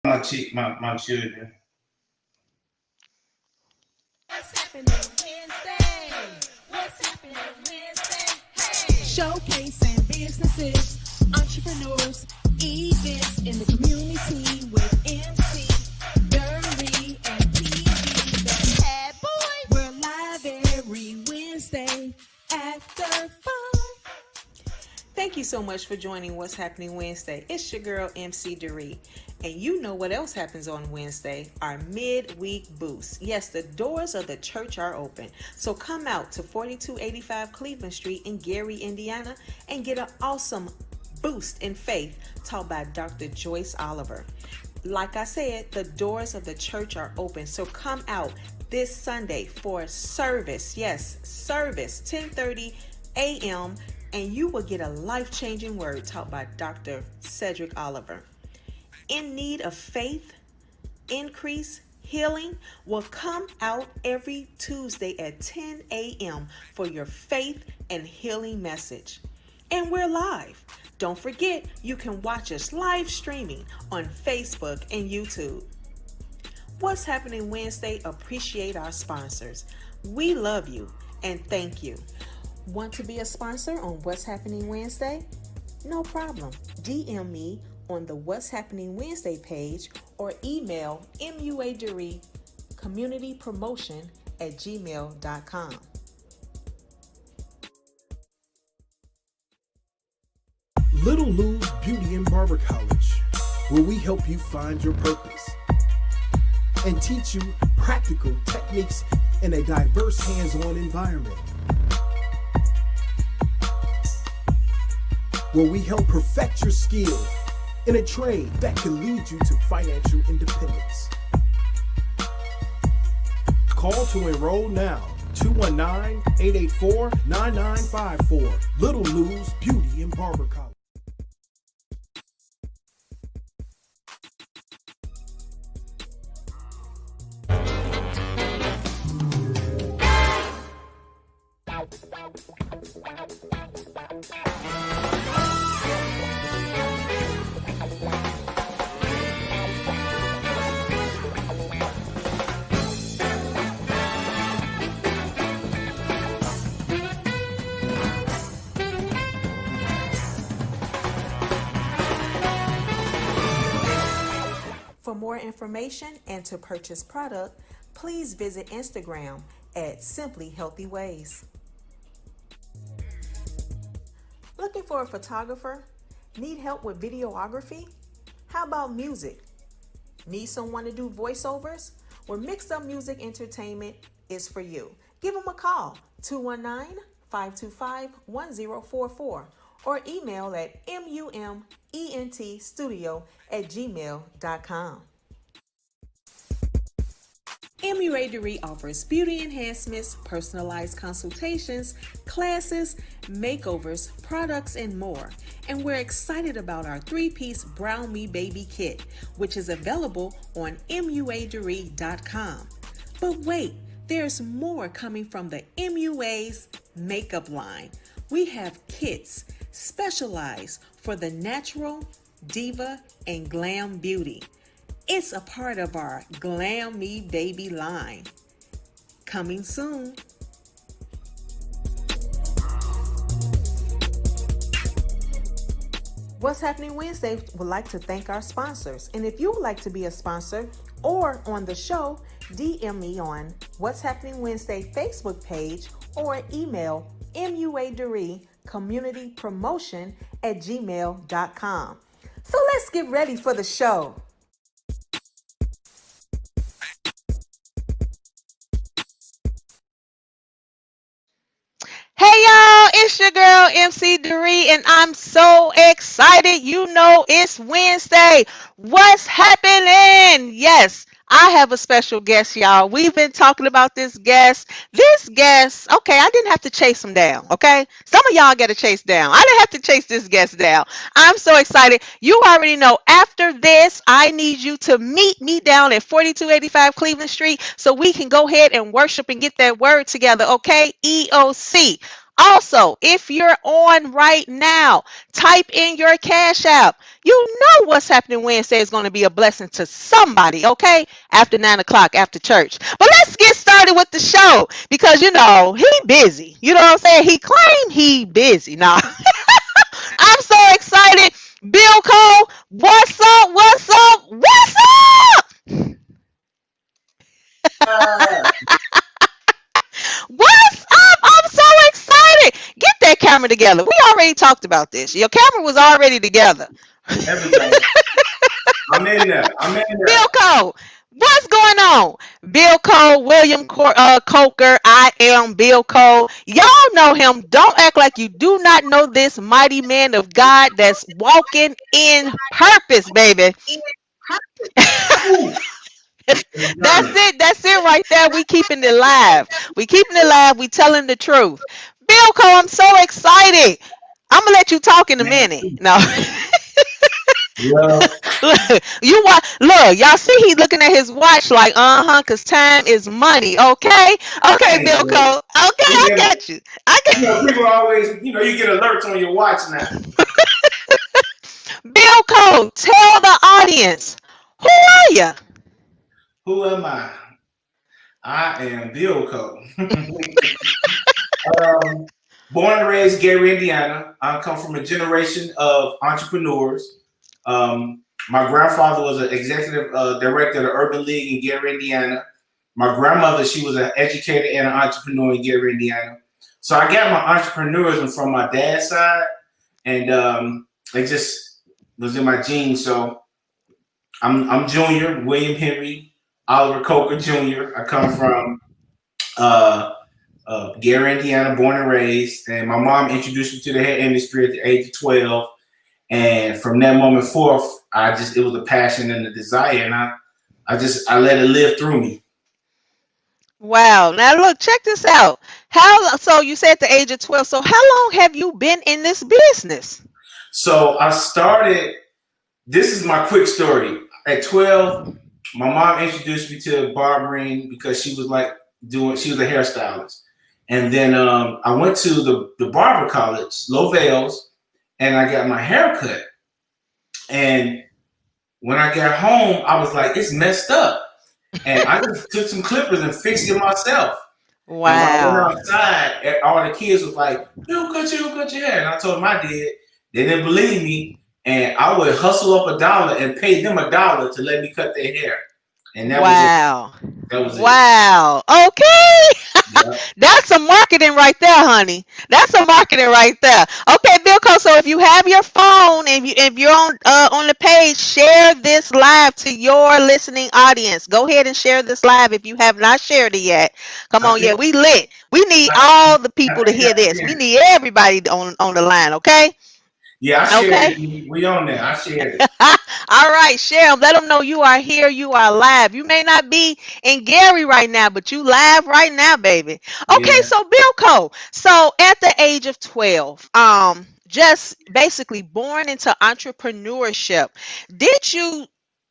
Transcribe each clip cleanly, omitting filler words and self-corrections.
My children. What's happening Wednesday? What's happening Wednesday? Hey! Showcasing businesses, entrepreneurs, events in the community with MC, Dirty, and PB. The Bad Boy. We're live every Wednesday after 5. Thank you so much for joining What's Happening Wednesday. It's your girl, MC Doree. And you know what else happens on Wednesday? Our midweek boost. Yes, the doors of the church are open. So come out to 4285 Cleveland Street in Gary, Indiana, and get an awesome boost in faith taught by Dr. Joyce Oliver. Like I said, the doors of the church are open. So come out this Sunday for service. Yes, service, 10:30 a.m., and you will get a life-changing word taught by Dr. Cedric Oliver. In need of faith, increase, healing, will come out every Tuesday at 10 a.m. for your faith and healing message. And we're live. Don't forget, you can watch us live streaming on Facebook and YouTube. What's Happening Wednesday? Appreciate our sponsors. We love you and thank you. Want to be a sponsor on What's Happening Wednesday? No problem. DM me on the What's Happening Wednesday page or email muadere communitypromotion@gmail.com. Little Lou's Beauty and Barber College, where we help you find your purpose and teach you practical techniques in a diverse hands-on environment, where we help perfect your skill in a trade that can lead you to financial independence. Call to enroll now, 219-884-9954, Little Lou's Beauty and Barber College. For more information and to purchase product, please visit Instagram at Simply Healthy Ways. Looking for a photographer? Need help with videography? How about music? Need someone to do voiceovers? Well, Mixed Up Music Entertainment is for you. Give them a call, 219-525-1044, or email at mumentstudio@gmail.com. MUA offers beauty enhancements, personalized consultations, classes, makeovers, products, and more. And we're excited about our 3-piece Brown Me Baby kit, which is available on muadere.com. But wait, there's more coming from the MUA's makeup line. We have kits specialized for the natural, diva, and glam beauty. It's a part of our Glam Me Baby line. Coming soon. What's Happening Wednesday would like to thank our sponsors. And if you would like to be a sponsor or on the show, DM me on What's Happening Wednesday Facebook page or email muadere communitypromotion@gmail.com. So let's get ready for the show. Hey y'all, it's your girl MC Doree, and I'm so excited. You know it's Wednesday. What's happening? Yes, I have a special guest, y'all. We've been talking about this guest. Okay, I didn't have to chase him down, okay? Some of y'all got to chase down. I didn't have to chase this guest down. I'm so excited. You already know after this, I need you to meet me down at 4285 Cleveland Street so we can go ahead and worship and get that word together, okay? EOC. Also, if you're on right now, type in your Cash App. You know What's Happening Wednesday is going to be a blessing to somebody, okay? After 9 o'clock, after church. But let's get started with the show because, he busy. You know what I'm saying? He claimed he busy. Now, I'm so excited. Bill Cole, what's up? What's up? What's up? What's up? I'm so excited. Get that camera together. We already talked about this. Your camera was already together. Everything. I'm in there. Bill Cole, what's going on? Bill Cole, William Coker, I am Bill Cole. Y'all know him. Don't act like you do not know this mighty man of God that's walking in purpose, baby. That's it. That's it right there. We keeping it live. We keeping it live. We telling the truth. Bill Cole, I'm so excited. I'm gonna let you talk in a minute. No. Yeah. Look, y'all see he's looking at his watch like, cause time is money. Okay, Bill Cole. Okay, I got you. People always, you get alerts on your watch now. Bill Cole, tell the audience, who are you? Who am I? I am Bill Cole. Born and raised Gary, Indiana. I come from a generation of entrepreneurs. My grandfather was an executive director of the Urban League in Gary, Indiana. My grandmother, she was an educator and an entrepreneur in Gary, Indiana. So I got my entrepreneurism from my dad's side, and it just was in my genes. So I'm Junior, William Henry, Oliver Coker Jr. I come from Gary, Indiana, born and raised, and my mom introduced me to the hair industry at the age of 12. And from that moment forth, it was a passion and a desire, and I let it live through me. Wow. Now look, check this out. So you said at the age of 12. So how long have you been in this business? So I started, this is my quick story. At 12, my mom introduced me to barbering because she was she was a hairstylist. And then I went to the barber college, Low Vales, and I got my hair cut. And when I got home, I was like, it's messed up. And I just took some clippers and fixed it myself. Wow. And when I went outside, all the kids was like, he'll cut your hair. And I told them I did. They didn't believe me. And I would hustle up $1 and pay them $1 to let me cut their hair. And that was it. That was it. Wow. Okay. Yeah. That's some marketing right there, honey. That's some marketing right there. Okay, Bill Cole. So if you have your phone and if you're on the page, share this live to your listening audience. Go ahead and share this live if you have not shared it yet. Come on, yeah, we lit. We need all the people to hear this. We need everybody on the line. Okay. Yeah, I shared it. We on there. I shared it. All right, share them. Let them know you are here. You are live. You may not be in Gary right now, but you live right now, baby. Okay, Yeah. so Bill Cole. So at the age of 12, just basically born into entrepreneurship, did you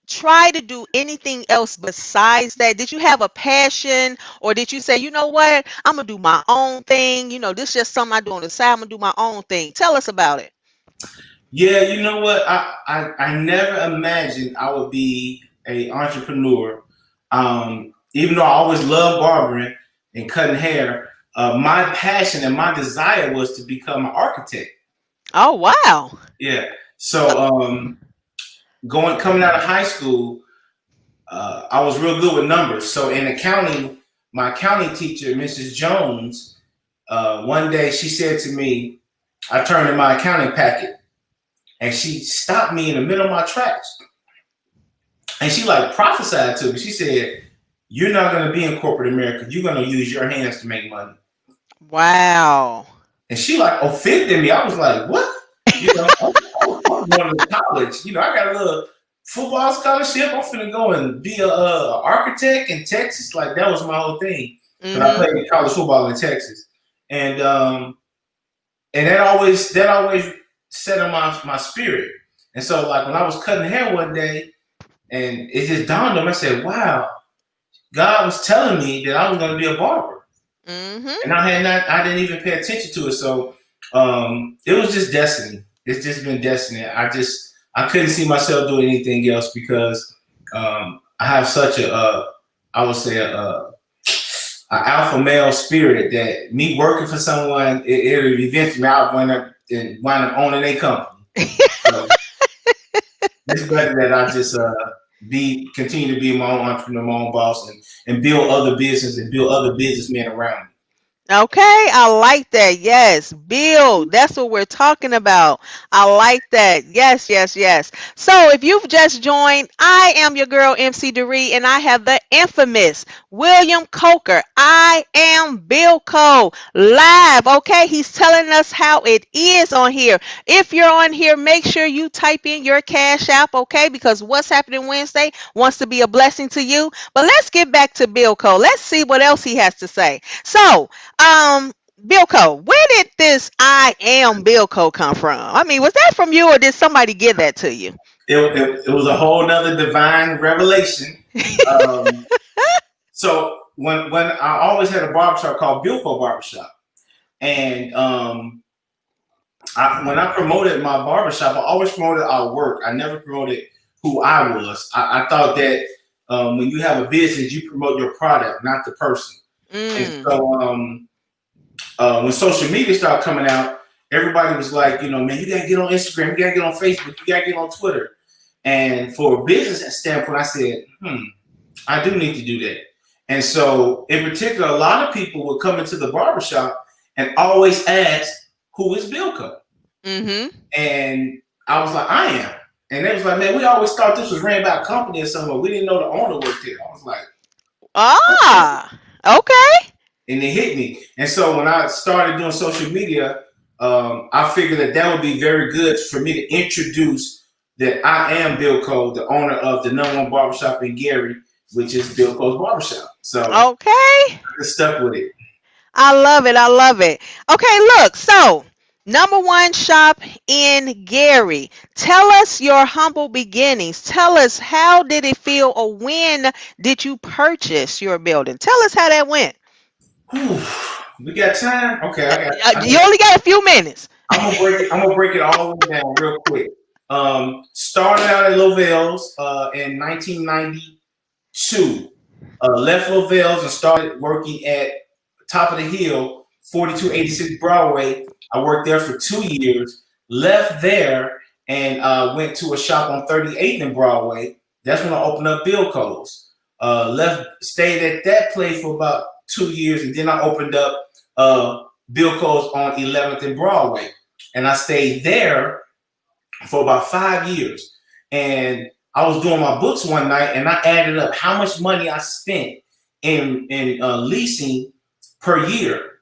try to do anything else besides that? Did you have a passion, or did you say, you know what, I'm gonna do my own thing? This is just something I do on the side. I'm gonna do my own thing. Tell us about it. Yeah, you know what? I never imagined I would be an entrepreneur. Even though I always loved barbering and cutting hair, my passion and my desire was to become an architect. Oh, wow. Yeah. So coming out of high school, I was real good with numbers. So in accounting, my accounting teacher, Mrs. Jones, one day she said to me, I turned in my accounting packet. And she stopped me in the middle of my tracks. And she prophesied to me. She said, you're not going to be in corporate America. You're going to use your hands to make money. Wow. And she offended me. I was like, what? I'm going to college. I got a little football scholarship. I'm finna go and be an architect in Texas. That was my whole thing. Because I played college football in Texas. And that always set on my spirit. And so when I was cutting hair one day and it just dawned on me, I said, wow, God was telling me that I was going to be a barber. Mm-hmm. and I didn't even pay attention to it. So it was just destiny. It's just been destiny. I couldn't see myself doing anything else because I have such I would say a alpha male spirit that me working for someone, it'll eventually I'll wind up owning a company. So it's better that I just continue to be my own entrepreneur, my own boss, and build other business and build other businessmen around me. Okay, I like that. Yes, build. That's what we're talking about. I like that. Yes, yes, yes. So, if you've just joined, I am your girl, MC Doree, and I have the infamous William Coker. I am Billco live. Okay, he's telling us how it is on here. If you're on here, make sure you type in your Cash App, okay? Because What's Happening Wednesday wants to be a blessing to you. But let's get back to Billco. Let's see what else he has to say. So, Billco, where did this I am Billco come from? I mean, was that from you or did somebody give that to you? It was a whole nother divine revelation. So when I always had a barbershop called Billco Barbershop, and when I promoted my barbershop, I always promoted our work. I never promoted who I was. I thought that when you have a business, you promote your product, not the person. And so when social media started coming out, everybody was like, man, you gotta get on Instagram, you gotta get on Facebook, you gotta get on Twitter. And for a business standpoint, I said, I do need to do that. And so in particular, a lot of people would come into the barbershop and always ask, who is Billco? Mm-hmm. And I was like, I am. And they was like, man, we always thought this was ran by a company or somewhere. We didn't know the owner worked there. I was like, okay. And it hit me. And so when I started doing social media, I figured that would be very good for me to introduce that I am Billco, the owner of the #1 barbershop in Gary, which is Billco's Barbershop. So okay, I stuck with it. I love it. I love it. Okay, look. So, #1 shop in Gary. Tell us your humble beginnings. Tell us how did it feel or when did you purchase your building? Tell us how that went. Whew. We got time? Okay, you only got a few minutes. I'm gonna break it all the way down real quick. Started out at Lovell's in 1992. Left Lovell's and started working at Top of the Hill, 4286 Broadway. I worked there for 2 years. Left there and went to a shop on 38th and Broadway. That's when I opened up Billco's. Stayed at that place for about 2 years, and then I opened up Billco's on 11th and Broadway, and I stayed there for about 5 years. And I was doing my books one night, and I added up how much money I spent in leasing per year.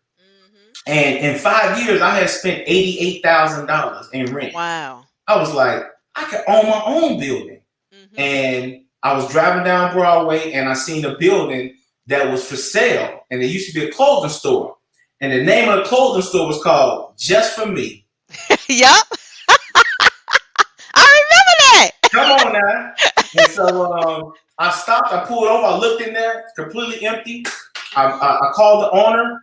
And in 5 years, I had spent $88,000 in rent. Wow! I was like, I could own my own building. And I was driving down Broadway, and I seen a building that was for sale, and it used to be a clothing store. And the name of the clothing store was called Just For Me. Yep. I remember that. Come on now. And so I stopped, I pulled over, I looked in there, completely empty. I called the owner,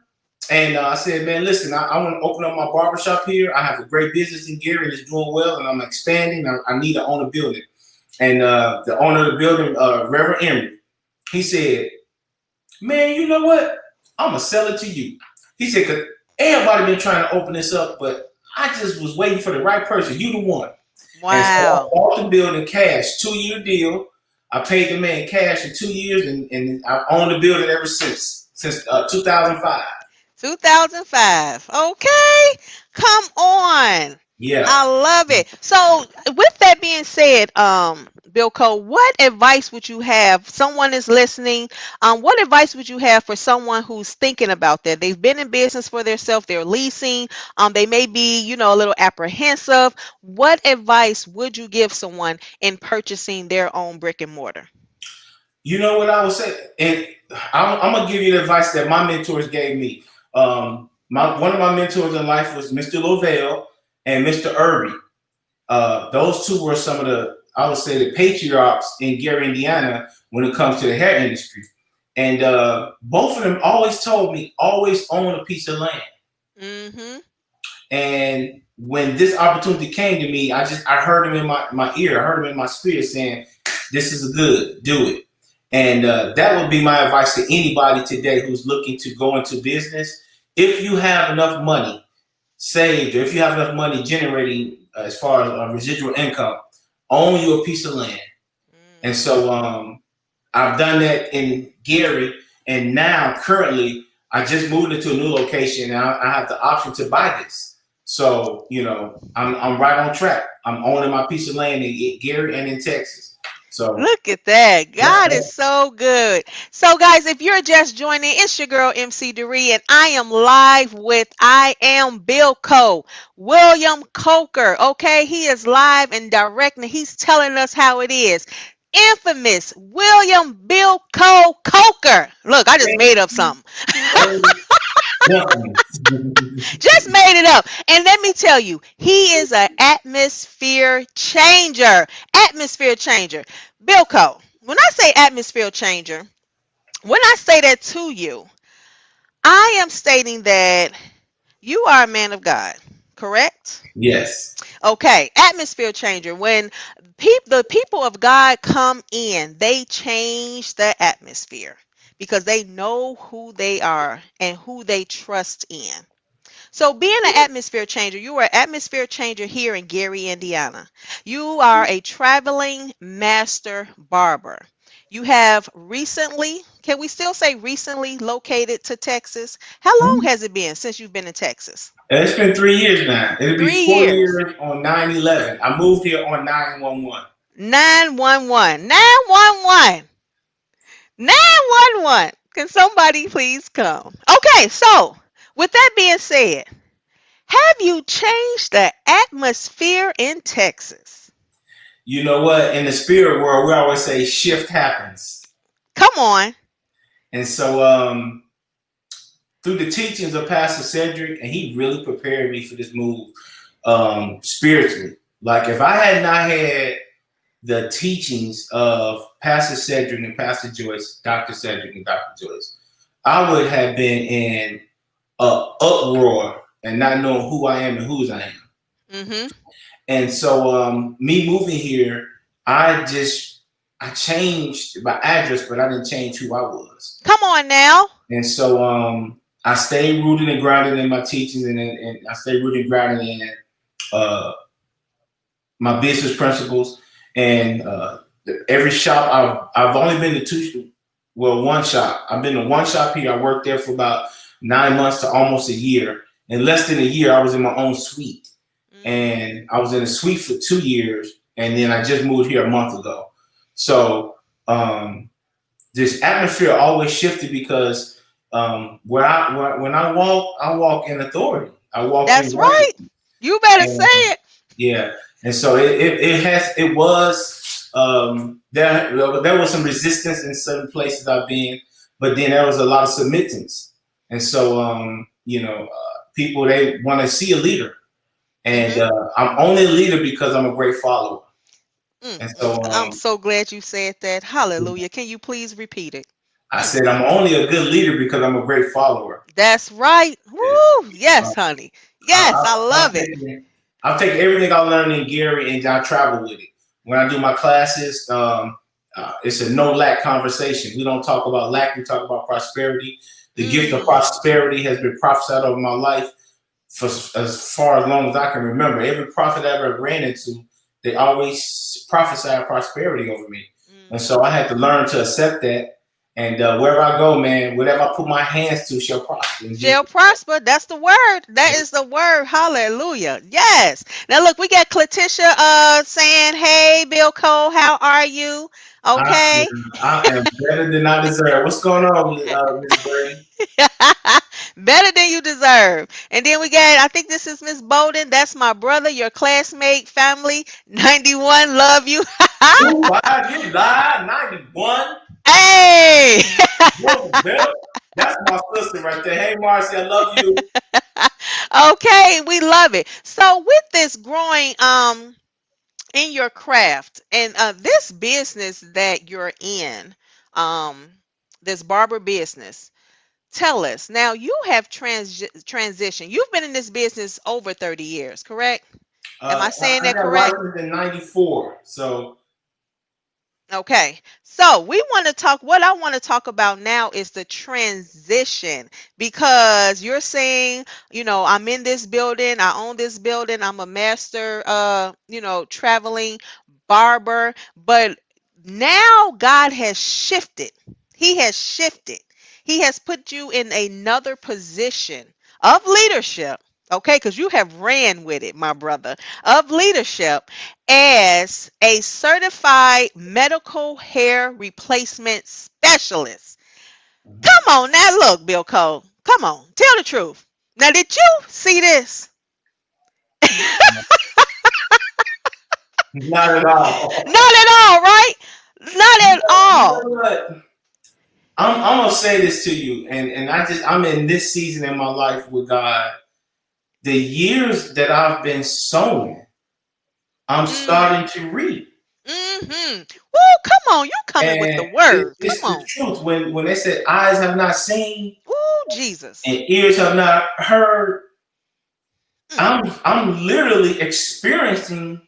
and I said, man, listen, I want to open up my barbershop here. I have a great business in Gary, and it's doing well, and I'm expanding. I need to own a building. And the owner of the building, Reverend Emery, he said, man, you know what? I'm going to sell it to you. He said, because everybody been trying to open this up, but I just was waiting for the right person. You the one. Wow. And so I bought the building cash, 2-year deal. I paid the man cash in 2 years, and I owned the building ever since 2005. 2005. Okay. Come on. Yeah. I love it. So with that being said, Billco, what advice would you have? Someone is listening. What advice would you have for someone who's thinking about that? They've been in business for themselves. They're leasing. They may be, a little apprehensive. What advice would you give someone in purchasing their own brick and mortar? You know what I would say? And I'm going to give you the advice that my mentors gave me. One of my mentors in life was Mr. Lovell and Mr. Irby. Those two were some of the, I would say, the patriarchs in Gary, Indiana, when it comes to the hair industry. And both of them always told me, always own a piece of land. Mm-hmm. And when this opportunity came to me, I heard him in my ear, I heard him in my spirit saying, "This is good, do it." And that would be my advice to anybody today who's looking to go into business. If you have enough money saved, or if you have enough money generating as far as residual income, own you a piece of land. And so I've done that in Gary, and now currently I just moved into a new location, and I have the option to buy this. So I'm right on track. I'm owning my piece of land in Gary and in Texas. So Look at that. that's God is so good. So, guys, if you're just joining, it's your girl, MC Doree, and I am live with IAMBILLCO, William Coker. Okay, he is live and direct, and he's telling us how it is. Infamous William Bill Coker. Look, I just made up something. definitely. Just made it up. And let me tell you, he is an atmosphere changer. Atmosphere changer. Bilko, when I say atmosphere changer, when I say that to you, I am stating that you are a man of God, correct? Yes. Okay, atmosphere changer. When the people of God come in, they change the atmosphere because they know who they are and who they trust in. So, being an atmosphere changer, you are an atmosphere changer here in Gary, Indiana. You are a traveling master barber. You have recently, can we still say recently, located to Texas? How long Mhm. has it been since you've been in Texas? It's been 3 years now. It'll be 3 years. 4 years on 9/11. I moved here on 9/11. 911. 911. 911. Can somebody please come? Okay, so with that being said, have you changed the atmosphere in Texas? You know what? In the spirit world, we always say shift happens. Come on. And so through the teachings of Pastor Cedric, and he really prepared me for this move spiritually. Like if I had not had the teachings of Pastor Cedric and Pastor Joyce, Dr. Cedric and Dr. Joyce, I would have been in a uproar and not knowing who I am and whose I am. Mm-hmm. And so me moving here, I changed my address, but I didn't change who I was. Come on now. And so I stayed rooted and grounded in my teachings, and I stayed rooted and grounded in uh, my business principles. And every shop I've only been to one shop. I've been to one shop here. I worked there for about 9 months to almost a year. In less than a year, I was in my own suite, and I was in a suite for 2 years, and then I just moved here a month ago. So this atmosphere always shifted because when I walk in authority. I walk That's in right. right. You better say And it. yeah, and so it was there was some resistance in certain places I've been, but then there was a lot of submittance, and so people, they want to see a leader, and Mm-hmm. I'm only a leader because I'm a great follower, and so I'm so glad you said that. Hallelujah. Can you please repeat it? I said I'm only a good leader because I'm a great follower. That's right. Yeah. Woo. Yes, honey. Yes, I, I I've love it. taken I've taken everything I learned in Gary and I travel with it. When I do my classes, it's a no lack conversation. We don't talk about lack. We talk about prosperity. The gift of Mm. prosperity has been prophesied over my life for as far as long as I can remember. Every prophet I ever ran into, they always prophesied prosperity over me. And so I had to learn to accept that. And wherever I go, man, whatever I put my hands to shall prosper. Shall prosper. That's the word. That is the word. Hallelujah. Yes. Now look, we got Cletisha saying, "Hey Bill Cole, how are you?" I, Okay. I am better than I deserve. What's going on, Miss Brady? Better than you deserve. And then we got, I think this is Miss Bowden. That's my brother, your classmate, family. 91, love you. 2-5, you lied. 91. Hey. Whoa, better. That's my sister right there. Hey, Marcy, I love you. Okay, we love it. So with this growing in your craft and this business that you're in, um this barber business. Tell us now. You have transitioned. You've been in this business over 30 years, correct? Am I saying I that got correct? licensed in '94, so Okay. So what I want to talk about now is the transition, because you're saying, I'm in this building, I own this building, I'm a master, traveling barber, but now God has shifted. He has shifted. He has put you in another position of leadership. Okay, because you have ran with it, my brother, of leadership as a certified medical hair replacement specialist. Come on now, look, Bill Cole. Come on, tell the truth. Now, did you see this? not at all. Not at all, right? Not at You all. know what? I'm gonna say this to you, and I'm in this season in my life with God. The years that I've been sowing, I'm Mm, starting to reap. mm-hmm. Woo, come on, you coming with the And word. it's Come the on. truth. When they said eyes have not seen Woo, Jesus. and ears have not heard, Mm. I'm literally experiencing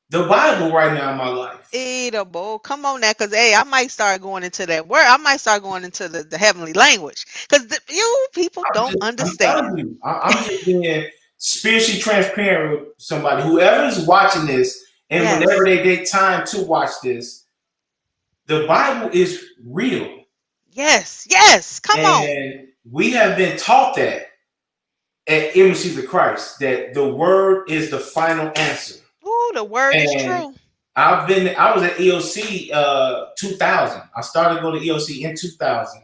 the Bible right now in my life. Edible. Come on now, because hey, I might start going into that word. I might start going into the heavenly language. Because you people don't I'm understand. telling you, I'm just being spiritually transparent with somebody. Whoever is watching this, and whenever Yes. they take time to watch this, the Bible is real, Yes. Yes. Come on. and we have been taught that at Embassies of Christ that the Word is the final answer. Ooh, the word is And true. I was at EOC 2000. I started going to EOC in 2000,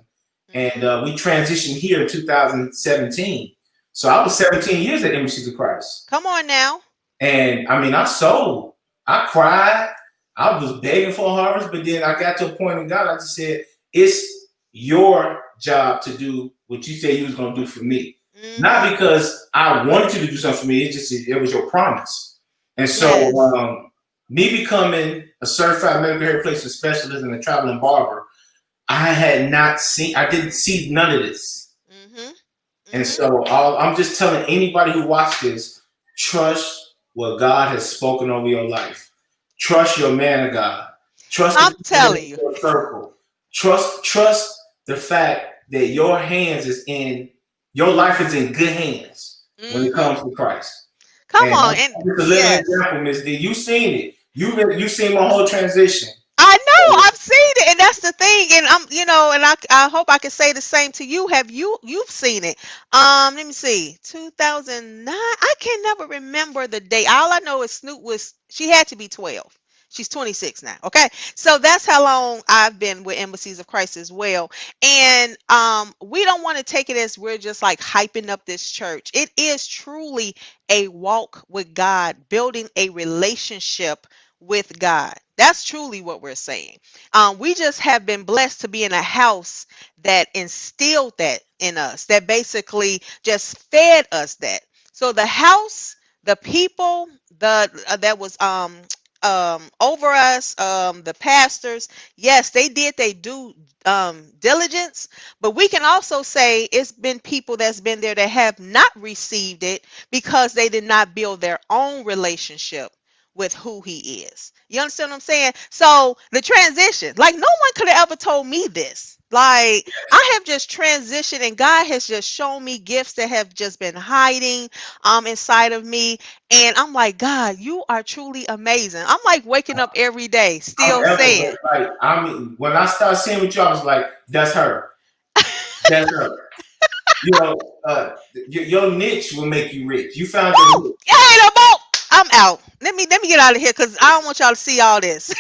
and Hmm. we transitioned here in 2017. So I was 17 years at Embassies of Christ. Come on now. And I mean, I sold, I cried, I was begging for a harvest, but then I got to a point in God, I just said, it's your job to do what you said you was going to do for me. Not Hmm. because I wanted you to do something for me, it was your promise. And so, Yes. me becoming a certified medical hair replacement specialist and a traveling barber, I didn't see none of this. Hmm. And Hmm. so I'm just telling anybody who watched this, trust what God has spoken over your life. Trust your man of God. Trust the I'm people in telling you. your circle. Trust the fact that your life is in good hands when it Hmm. comes to Christ. Come And on. And I'm just a living yes. example, Miss D. You seen it. You seen my whole transition. I know, I've seen it, and that's the thing. And and I hope I can say the same to you. You've seen it? Let me see, 2009. I can never remember the date. All I know is Snoop was she had to be 12. She's 26 now. Okay, so that's how long I've been with Embassies of Christ as well. And we don't want to take it as we're just like hyping up this church. It is truly a walk with God, building a relationship with God. That's truly what we're saying. We just have been blessed to be in a house that instilled that in us, that basically just fed us that. So the house, the people, that was over us, the pastors, yes, they did they do diligence, but we can also say it's been people that's been there that have not received it because they did not build their own relationship with who he is. You understand what I'm saying? So the transition, like no one could have ever told me this. Like I have just transitioned and God has just shown me gifts that have just been hiding inside of me. And I'm like, God, you are truly amazing. I'm like waking up every day I'm still ever, saying, but like, I mean, when I started seeing with you, I was like, that's her. That's her. You know, your niche will make you rich. You found your woo, niche. hey, I'm out. Let me get out of here because I don't want y'all to see all this.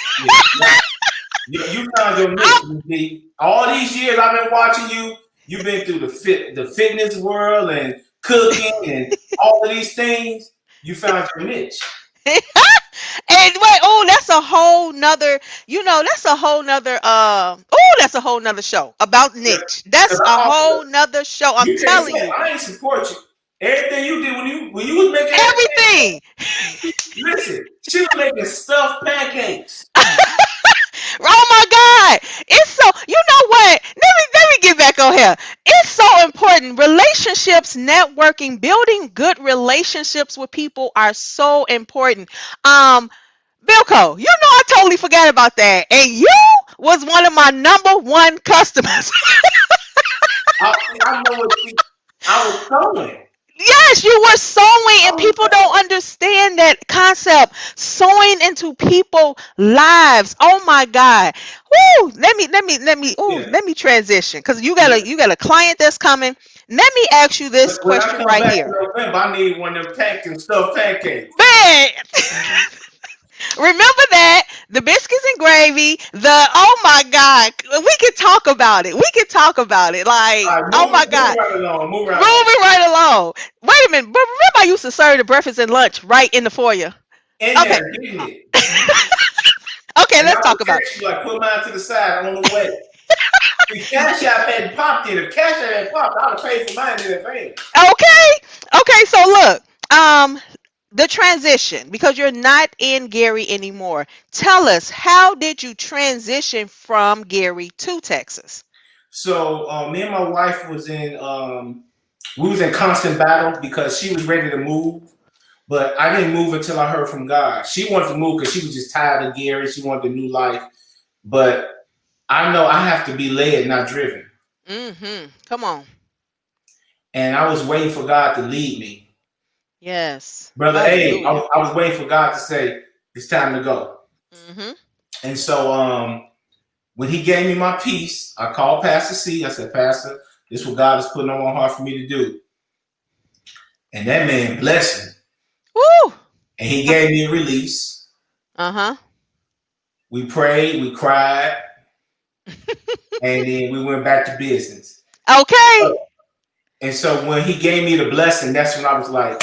Yeah. You found your niche, Miss D. All these years I've been watching you. You've been through the fitness world and cooking and all of these things. You found your niche. And wait, oh, that's a whole nother, that's a whole nother oh, that's a whole nother show about niche. Because That's a whole nother show. I'm you can't telling say you. I ain't support you. Everything you did when you was making that, Everything. listen, she was making stuffed pancakes. Oh my God. It's so, you know what? Let me here. It's so important. Relationships, networking, building good relationships with people are so important. Bilko, you know I totally forgot about that. And you was one of my number one customers. I know what I was sewing. Yes, you were sewing, and Oh, people don't understand that concept. Sewing into people's lives. Oh my God. Woo! yeah, Let me transition because yeah. you got a client that's coming. Let me ask you this When I question come right back here. in November, I need one of them and stuffed pancakes. Man, remember that the biscuits and gravy, the oh my God, we could talk about it. We could talk about it. Like, All right, oh my move God. right along, move right along. Moving right along. Wait a minute. But remember, I used to serve the breakfast and lunch right in the foyer. In Okay. there, getting it. Okay, And I let's would talk about text you like, put mine to the side on the way. See, Cash App hadn't popped in. If Cash App had popped, I would have paid for mine in advance. it. Okay. Okay, so look, the transition, because you're not in Gary anymore. Tell us, how did you transition from Gary to Texas? So me and my wife we was in constant battle because she was ready to move, but I didn't move until I heard from God. She wanted to move because she was just tired of Gary. She wanted a new life, but I know I have to be led, not driven. Mm-hmm. Come on. And I was waiting for God to lead me, Yes. brother. Hey, Hallelujah. I was waiting for God to say it's time to go. Mm-hmm. And so when He gave me my peace, I called Pastor C. I said, Pastor, this is what God is putting on my heart for me to do. And that man blessed me. Woo! And he gave me a release. Uh-huh. We prayed, we cried, and then we went back to business. Okay. And so when he gave me the blessing, that's when I was like,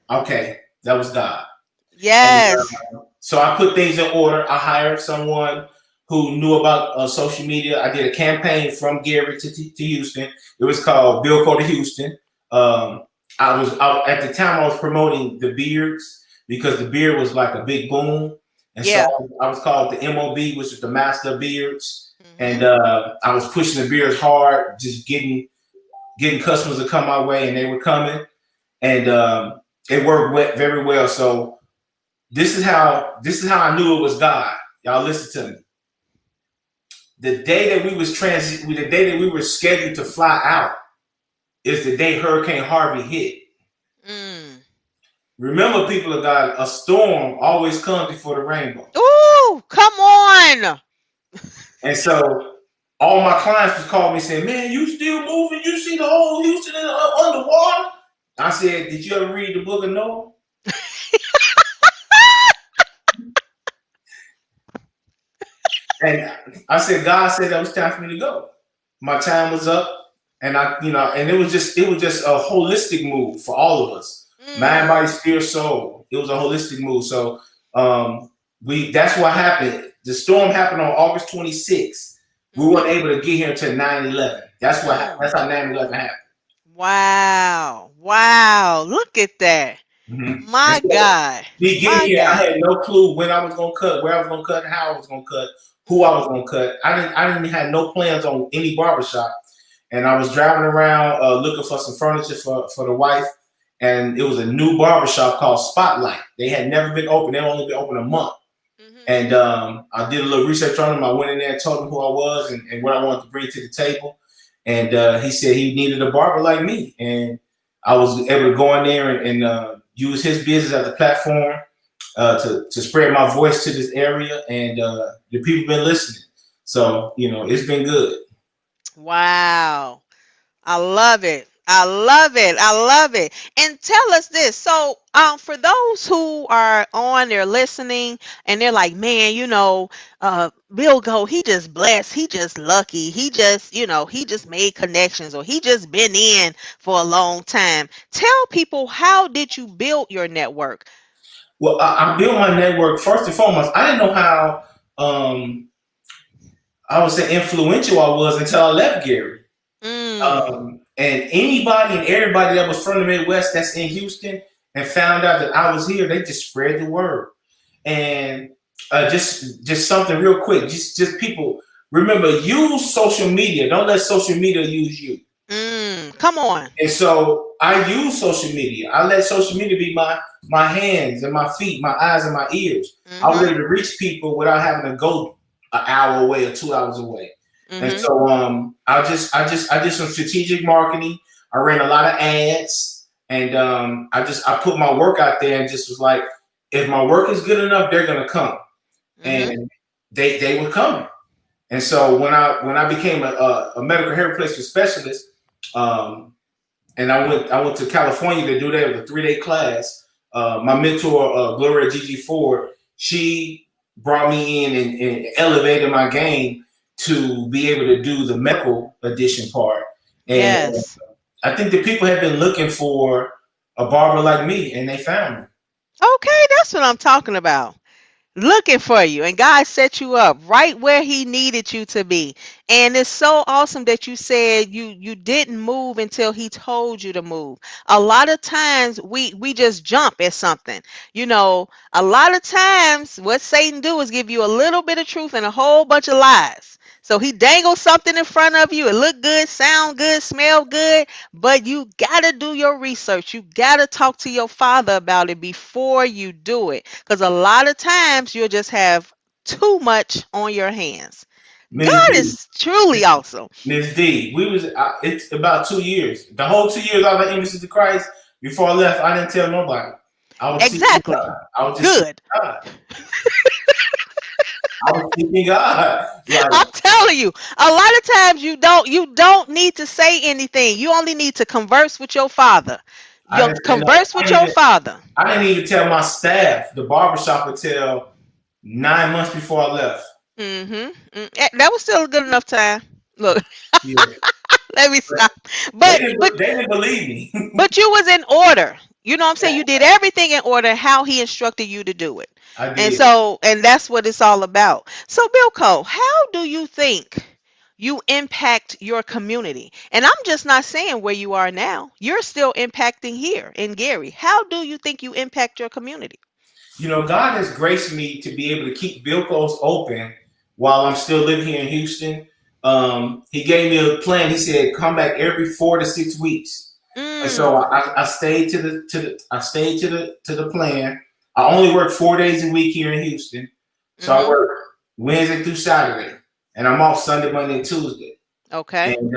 okay, that was God. And Yes. so I put things in order. I hired someone who knew about social media. I did a campaign from Gary to Houston. It was called IAMBILLCO to Houston. At the time I was promoting the beards because the beard was like a big boom. And so Yeah. I was called the MOB, which is the Master of Beards. Mm-hmm. And I was pushing the beards hard, just getting customers to come my way, and they were coming. And it worked very well. So this is how I knew it was God. Y'all listen to me. The day that the day that we were scheduled to fly out is the day Hurricane Harvey hit. Mm. Remember, people of God, a storm always comes before the rainbow. Ooh, come on. And so all my clients would call me saying, man, you still moving? You see the whole Houston underwater? I said, did you ever read the book of Noah? And I said, God said that was time for me to go. My time was up. And and it was just a holistic move for all of us. Mind, body, spirit, soul. It was a holistic move. So that's what happened. The storm happened on August 26th. We weren't able to get here until 9/11. That's what happened. That's how 9/11 happened. Wow. Wow. Look at that. Mm-hmm. My God. Me getting My here, I God. had no clue when I was gonna cut, where I was gonna cut, how I was gonna cut, who I was gonna cut. I didn't have no plans on any barbershop. And I was driving around looking for some furniture for the wife. And it was a new barbershop called Spotlight. They had never been open. They only been open a month. Mm-hmm. And I did a little research on them. I went in there and told him who I was and what I wanted to bring to the table. And he said he needed a barber like me. And I was able to go in there and use his business as a platform to spread my voice to this area. And the people been listening. So, it's been good. Wow. I love it. I love it. I love it. And tell us this. So, for those who are on, they're listening, and they're like, man, Bilko, he just blessed. He just lucky. He just, he just made connections, or he just been in for a long time. Tell people, how did you build your network? Well, I built my network first and foremost. I didn't know how I would say influential I was until I left Gary. And anybody and everybody that was from the Midwest that's in Houston and found out that I was here, they just spread the word. And just something real quick, just people remember, use social media. Don't let social media use you. Come on. And so I use social media. I let social media be my hands and my feet, my eyes and my ears. I was able to reach people without having to go an hour away or 2 hours away. And so I did some strategic marketing. I ran a lot of ads, and I put my work out there and just was like, if my work is good enough, they're gonna come. And they were coming. And so when I became a medical hair replacement specialist, and I went to California to do that with a 3-day class. My mentor, Gloria Gigi Ford, she brought me in and elevated my game to be able to do the medical edition part. And I think the people have been looking for a barber like me, and they found me. Okay, that's what I'm talking about. Looking for you, and God set you up right where he needed you to be. And it's so awesome that you said you didn't move until he told you to move. A lot of times we just jump at something. A lot of times what Satan do is give you a little bit of truth and a whole bunch of lies. So he dangles something in front of you. It look good, sound good, smell good, but you got to do your research. You got to talk to your father about it before you do it, because a lot of times you'll just have too much on your hands. Ms. God D, is truly awesome. Ms. D, it's about 2 years. The whole 2 years I was at Embassy to Christ. Before I left, I didn't tell nobody. I was seeking Exactly. God. I was just Good. seeking God. I was seeking God. Like, I'm telling you, a lot of times you don't need to say anything. You only need to converse with your father. I You didn't say no. converse with your father. I didn't even tell my staff, the barbershop, until 9 months before I left. That was still a good enough time. Look, Yeah. let me stop. They But didn't believe me. but you was in order. You know what I'm saying? You did everything in order how he instructed you to do it. I And did. so, and that's what it's all about. So, Bilko, how do you think you impact your community? And I'm just not saying where you are now. You're still impacting here in Gary. How do you think you impact your community? God has graced me to be able to keep Bilko's open while I'm still living here in Houston. He gave me a plan. He said, come back every 4 to 6 weeks. And so I stayed to the plan. I only work 4 days a week here in Houston. So I work Wednesday through Saturday, and I'm off Sunday, Monday, and Tuesday. Okay. And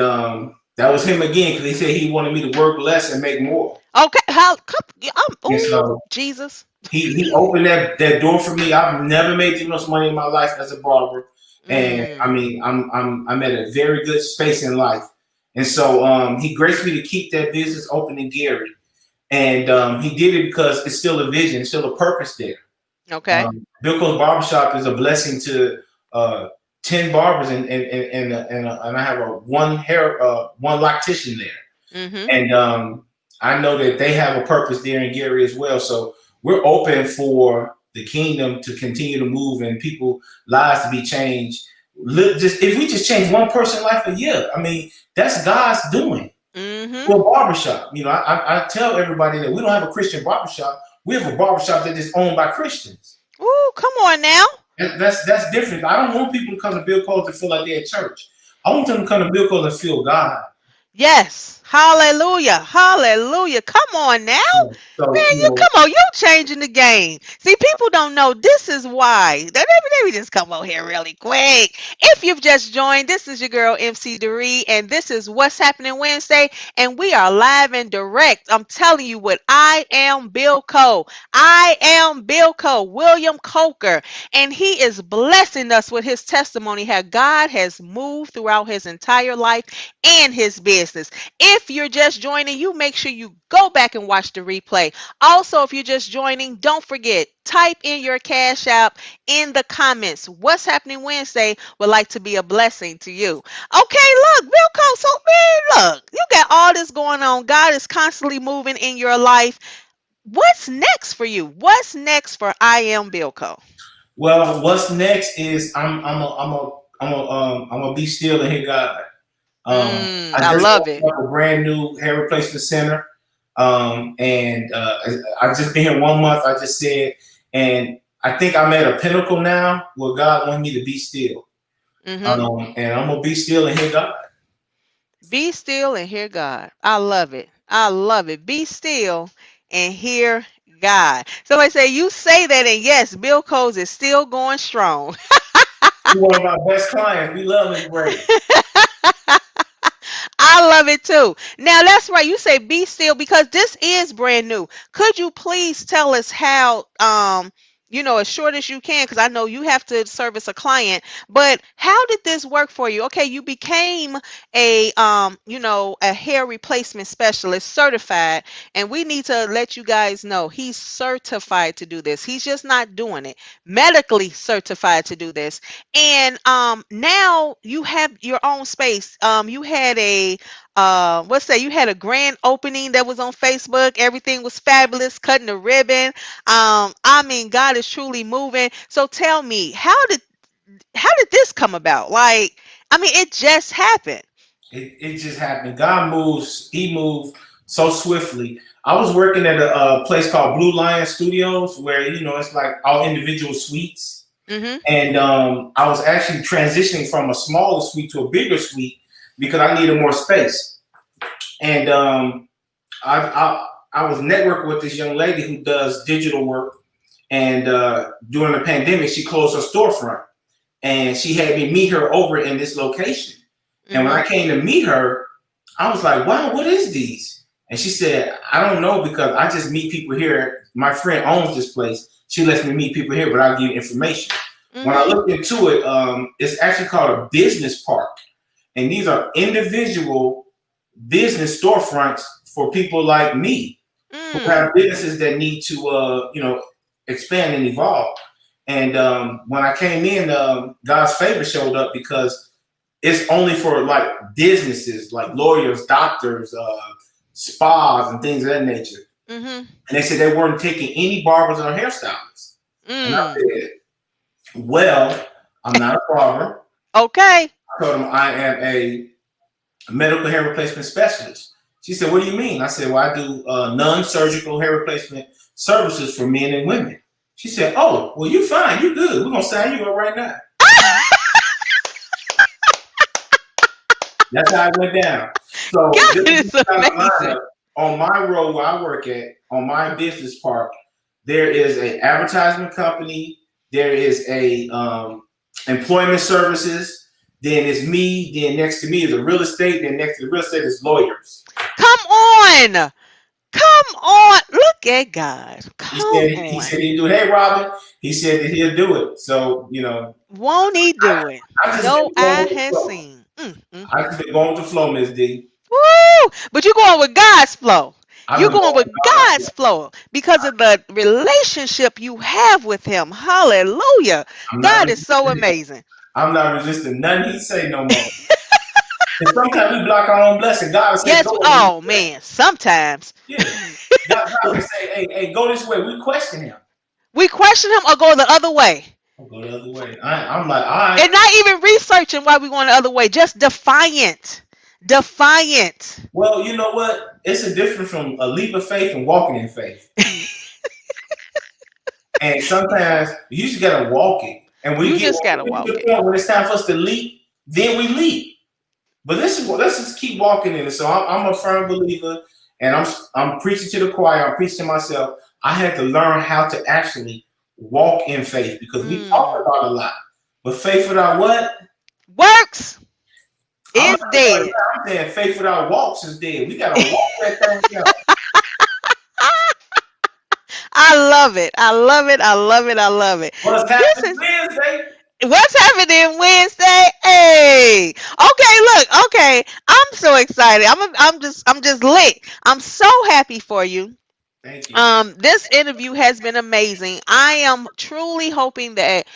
that was him again, because he said he wanted me to work less and make more. Okay. And so Jesus. he opened that door for me. I've never made this much money in my life as a barber, and I mean I'm at a very good space in life. And so he graced me to keep that business open in Gary, and he did it because it's still a vision, it's still a purpose there. Okay. Bilko's Barbershop is a blessing to 10 barbers, and I have one loctician there, and I know that they have a purpose there in Gary as well. So we're open for the kingdom to continue to move and people lives to be changed. If we just change one person's life a year, I mean, that's God's doing. For a barbershop, I tell everybody that we don't have a Christian barbershop. We have a barbershop that is owned by Christians. Ooh, come on now. That's different. I don't want people to come to Bilko's to feel like they're at church. I want them to come to Bilko's and feel God. Yes. Hallelujah. Hallelujah. Come on now. So, Man, come on. You changing the game. See, people don't know. This is why. Let me just come over here really quick. If you've just joined, this is your girl, MC Doree, and this is What's Happening Wednesday, and we are live and direct. I'm telling you what, IAMBILLCO. IAMBILLCO, William Coker, and he is blessing us with his testimony, how God has moved throughout his entire life and his business. If you're just joining, you make sure you go back and watch the replay. Also, if you're just joining, don't forget, type in your cash app in the comments. What's Happening Wednesday would like to be a blessing to you. Okay, look, Bilko, so man, look, you got all this going on. God is constantly moving in your life. What's next for you? What's next for IAMBILLCO? Well, what's next is I'm gonna be still and hear God. I love it. Up a brand new hair replacement center, and I've just been here 1 month. I just said, and I think I'm at a pinnacle now where God wants me to be still. Mm-hmm. And I'm gonna be still and hear God. Be still and hear God. I love it. I love it. Be still and hear God. Somebody say you say that, and yes, Bill Coles is still going strong. He's one of our best clients. We love Miss Ray. I love it too. Now that's right. You say be still because this is brand new. Could you please tell us how as short as you can, because I know you have to service a client, but how did this work for you? Okay, you became a hair replacement specialist certified, and we need to let you guys know he's certified to do this. He's just not doing it. Medically certified to do this. And now you have your own space. You had a you had a grand opening that was on Facebook. Everything was fabulous, cutting the ribbon. I mean, God is truly moving. So tell me, how did this come about? Like, I mean, it just happened. It just happened. God moves. He moved so swiftly. I was working at a place called Blue Lion Studios, where it's like all individual suites, Mm-hmm. and I was actually transitioning from a smaller suite to a bigger suite because I needed more space. And I was networking with this young lady who does digital work, and during the pandemic, she closed her storefront, and she had me meet her over in this location. And when I came to meet her, I was like, wow, what is these? And she said, I don't know because I just meet people here. My friend owns this place. She lets me meet people here, but I'll give you information. When I looked into it, it's actually called a business park. And these are individual business storefronts for people like me who have businesses that need to, expand and evolve. And when I came in, God's favor showed up because it's only for like businesses, like lawyers, doctors, spas, and things of that nature. And they said they weren't taking any barbers or hairstylists. And I said, well, I'm not a barber. Okay. I told them I am a medical hair replacement specialist. She said, what do you mean? I said, well, I do non-surgical hair replacement services for men and women. She said, oh, well, you're fine. You're good. We're going to sign you up right now. That's how it went down. So God this is amazing. on my road where I work at, on my business park, there is an advertisement company. There is a employment services. Then it's me. Then next to me is a real estate. Then next to the real estate is lawyers. Come on. Come on. Look at God. Come on. He said he'd do it. Hey, Robin. He said that he'll do it. So, Won't he do it? No eye has flow. seen. I just been going with the flow, Miss D. Woo! But you're going with God's flow. I've You're been going with God's flow because of the relationship you have with him. Hallelujah. God is so amazing. I'm not resisting nothing he say no more. And sometimes we block our own blessing. God will say, Yes. go Oh, man. Sometimes. Yeah. God will say, hey, go this way. We question him. We question him or go the other way. I'll go the other way. I'm like, all right. And not even researching why we going the other way. Just defiant. Defiant. Well, you know what? It's a difference from a leap of faith and walking in faith. And sometimes you just gotta walk it. And we gotta walk to the it. point when it's time for us to leap, then we leap. But let's just keep walking in it. So I'm a firm believer, and I'm preaching to the choir. I'm preaching to myself. I had to learn how to actually walk in faith because we talk about a lot, but faith without what? Works is dead. I'm saying faith without walks is dead. We gotta walk that thing out. I love it. I love it. I love it. I love it. What's happening Wednesday? What's happening Wednesday? Hey. Okay, look. Okay. I'm so excited. I'm just lit. I'm so happy for you. Thank you. This interview has been amazing. I am truly hoping that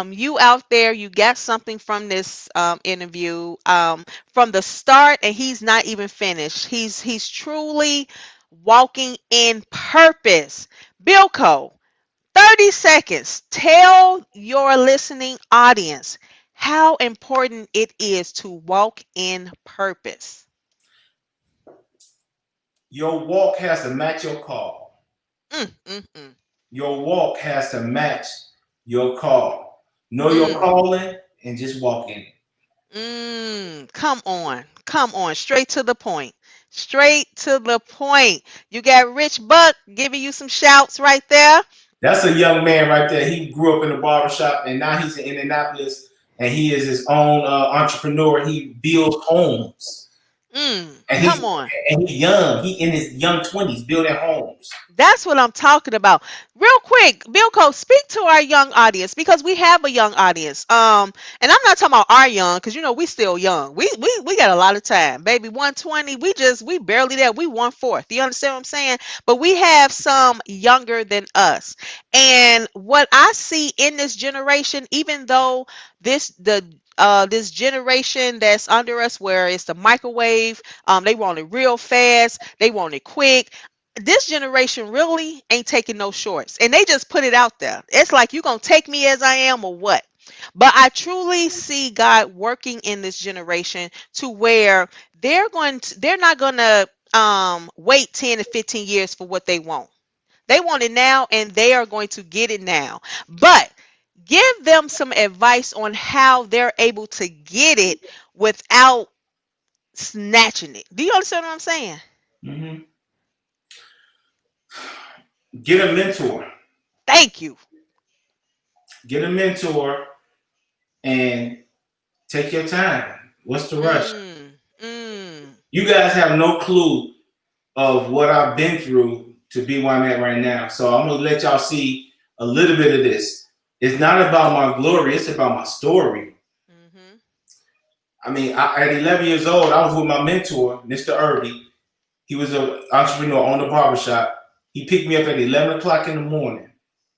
you out there, you got something from this interview from the start, and he's not even finished. He's truly walking in purpose. Bilco, 30 seconds. Tell your listening audience how important it is to walk in purpose. Your walk has to match your call. Your walk has to match your call. Know your calling and just walk in it. Come on, straight to the point. Straight to the point. You got Rich Buck giving you some shouts right there. That's a young man right there. He grew up in the barbershop, and now he's in Indianapolis, and he is his own entrepreneur. He builds homes, and Come on. he's young. He in his young 20s building homes. That's what I'm talking about. Real quick, Bilko, speak to our young audience because we have a young audience. And I'm not talking about our young because you know we still young. We got a lot of time, baby. 120. We barely there. We 1/4. You understand what I'm saying? But we have some younger than us. And what I see in this generation, even though this generation that's under us, where it's the microwave, they want it real fast, they want it quick. This generation really ain't taking no shorts, and they just put it out there. It's like, you gonna take me as I am or what? But I truly see God working in this generation to where they're not gonna wait 10 to 15 years for what they want. They want it now, and they are going to get it now. But give them some advice on how they're able to get it without snatching it. Do you understand what I'm saying? Hmm. Get a mentor. Thank you. Get a mentor and take your time. What's the rush? Mm, mm. You guys have no clue of what I've been through to be where I'm at right now. So I'm gonna let y'all see a little bit of this. It's not about my glory, it's about my story. Mm-hmm. I mean, at 11 years old, I was with my mentor, Mr. Irby. He was an entrepreneur on the barbershop. He picked me up at 11 o'clock in the morning.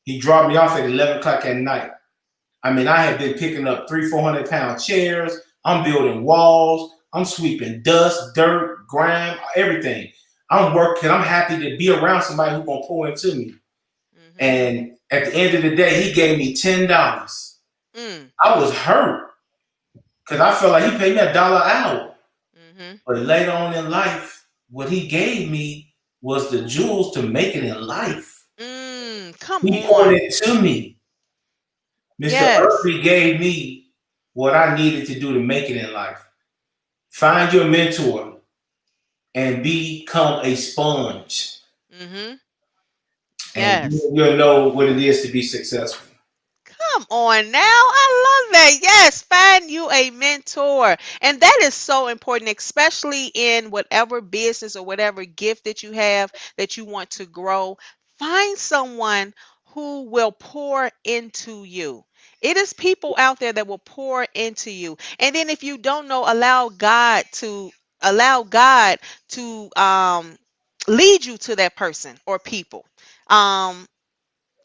He dropped me off at 11 o'clock at night. I mean, I had been picking up 300-400 pound chairs. I'm building walls. I'm sweeping dust, dirt, grime, everything. I'm working. I'm happy to be around somebody who's going to pour into me. Mm-hmm. And at the end of the day, he gave me $10. Mm. I was hurt because I felt like he paid me $1 an hour. Mm-hmm. But later on in life, what he gave me was the jewels to make it in life. Come He poured on. it to me. Mr. Yes. Irby gave me what I needed to do to make it in life. Find your mentor and become a sponge. Mm-hmm. And Yes. you'll know what it is to be successful. Come on now. I love that. Yes, find you a mentor. And that is so important, especially in whatever business or whatever gift that you have that you want to grow. Find someone who will pour into you. It is people out there that will pour into you. And then if you don't know, allow God to lead you to that person or people. Um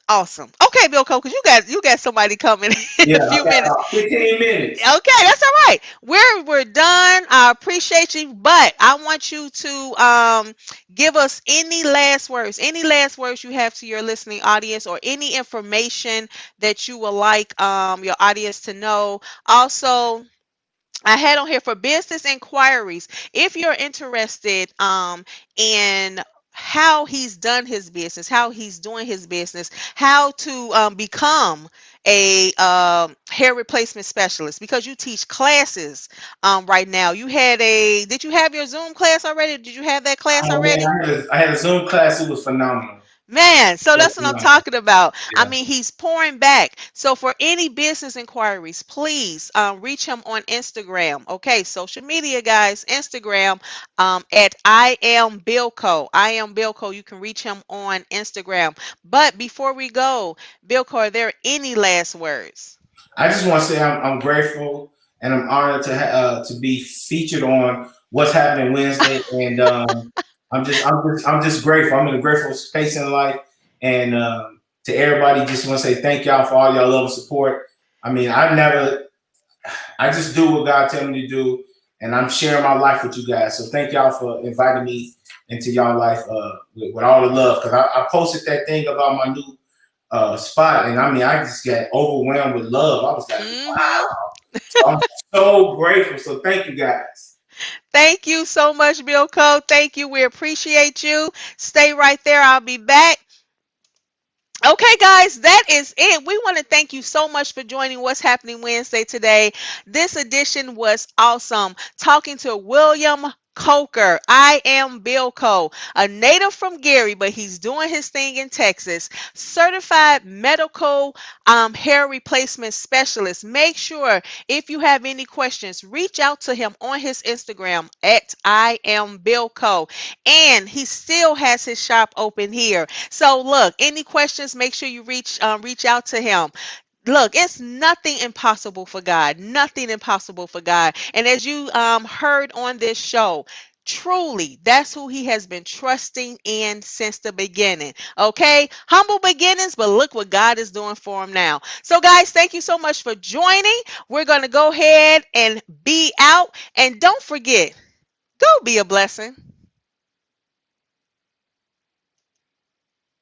Awesome. Okay, Bill Cole, because you got somebody coming in Yeah, a I few got minutes. about 15 minutes. Okay, that's all right. We're done. I appreciate you, but I want you to give us any last words you have to your listening audience, or any information that you would like your audience to know. Also, I had on here for business inquiries. If you're interested in how he's done his business, how he's doing his business, how to become a hair replacement specialist, because you teach classes right now. Did you have your Zoom class already? Did you have that class Oh man, already? I had a Zoom class. It was phenomenal. Man, so It was that's what I'm phenomenal. talking about. I Yeah. mean, he's pouring back. So for any business inquiries, please reach him on Instagram. Okay, social media guys, Instagram at IAMBILLCO. IAMBILLCO. You can reach him on Instagram. But before we go, Bilko, are there any last words? I just want to say I'm grateful and I'm honored to be featured on What's Happening Wednesday, and I'm just grateful. I'm in a grateful space in life, and to everybody, just want to say thank y'all for all y'all love and support. I mean, I just do what God tell me to do, and I'm sharing my life with you guys. So thank y'all for inviting me into y'all life with all the love, because I posted that thing about my new spot, and I mean, I just got overwhelmed with love. I was like, Mm-hmm. wow. So I'm so grateful. So thank you guys. Thank you so much, Bilko. Thank you. We appreciate you. Stay right there. I'll be back. Okay, guys, that is it. We want to thank you so much for joining What's Happening Wednesday today. This edition was awesome. Talking to William Coker. I am Bilco, a native from Gary, but he's doing his thing in Texas. Certified medical hair replacement specialist. Make sure if you have any questions, reach out to him on his Instagram at I am Bilco. And he still has his shop open here. So look, any questions, make sure you reach out to him. Look, it's nothing impossible for God. Nothing impossible for God. And as you heard on this show, truly, that's who he has been trusting in since the beginning. Okay? Humble beginnings, but look what God is doing for him now. So, guys, thank you so much for joining. We're going to go ahead and be out. And don't forget, go be a blessing.